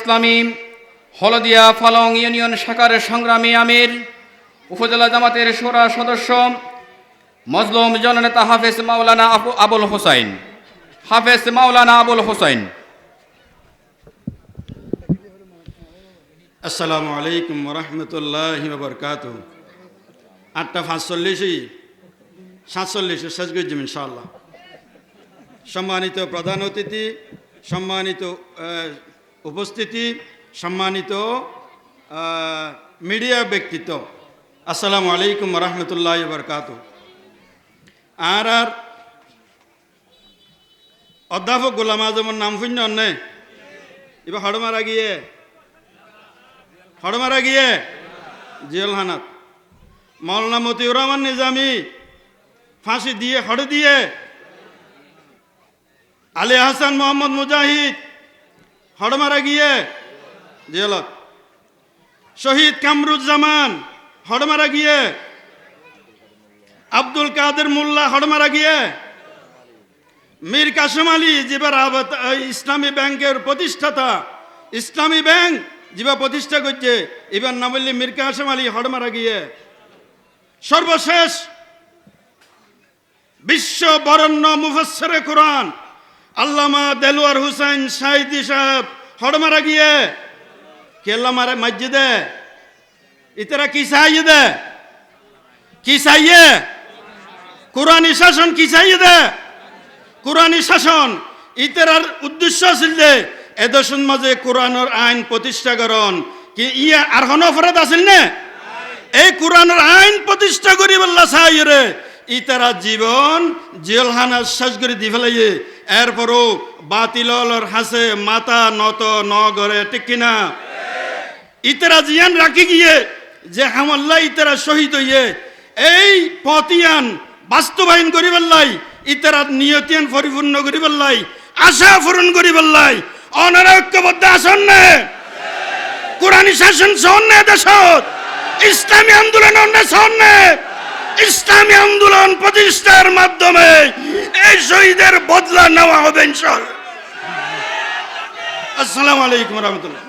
ইসলামী হলদিয়া ফালং union শাখার সংগ্রামী আমির উপজেলা জামাতের শোরা সদস্য মজলুম জননেতা হাফেজ মাওলানা আবুল হোসাইন। আসসালামু আলাইকুম ওরহমতুল্লাহি ওয়া বারাকাতুহু। 8:45 47 শেষ করে যাবেন ইনশাআল্লাহ। সম্মানিত প্রধান অতিথি, সম্মানিত উপস্থিতি, সম্মানিত মিডিয়া ব্যক্তিত্ব, আসসালামু আলাইকুম ওরহমতুল্লাহি ওয়া বারাকাতুহু। আর অধ্যাপক গোলাম আজমের নাম শুন্য নে এবার হড়মারা গিয়ে জেলখানাত মৌলানা মতিউর রহমান নিজামী ফাঁসি দিয়ে হড়ে দিয়ে আলী হাসান মোহাম্মদ মুজাহিদ হড়মারা গিয়ে জেলত, শহীদ কামরুজ্জামান হড়মারা গিয়ে, আব্দুল কাদের মোল্লা হড়মারা গিয়ে, মীর কাসেম আলী যেবার ইসলামী ব্যাংকের প্রতিষ্ঠাতা, ইসলামী ব্যাংক যেবা প্রতিষ্ঠা করছে এবার না বললে মীর কাসেম আলী হড়মারা গিয়ে, সর্বশেষ বিশ্ব বরেণ্য মুফাসসিরে কোরআন আল্লামা দেলোয়ার হুসাইন সাইদি সাহেব হড়মারা গিয়ে কেল্লা মারে মসজিদে ইতারা কি চাইয়ে কোরআনী শাসন কি চাইয়ে কোরআনী শাসন ইতারার উদ্দেশ্য ছিল যে এদেশের মাঝে কোরআনের আইন প্রতিষ্ঠা করন কি ইয়া আর কোন অপরাধ আছিল না? এই কোরআনের আইন প্রতিষ্ঠা করি বললা চাইরে ইতারা জীবন জেলখানা শেষ করে দি ফেলাইয়ে এরপরও বাতিলর হাসে মাথা নত ন গড়ে ঠিক কিনা? ইতারা জিয়ান রাখি গিয়ে যে হামল্লা ইতারা শহীদ হইয়ে এই পতিয়ান বাস্তবায়ন করি বললাই, ইতারা নিয়তিয়ান পরিপূর্ণ করি বললাই, আশা পূরণ করি বললাই অনারা ঐক্যবদ্ধ আসন নে কোরআনী শাসন সন্নে দেশত ইসলামী আন্দোলন সন্নে ইসলামী আন্দোলন প্রতিষ্ঠার মাধ্যমে এই শহীদের বদলা নেওয়া হবে ইনশাআল্লাহ। আসসালামু আলাইকুম ওয়া রাহমাতুল্লাহ।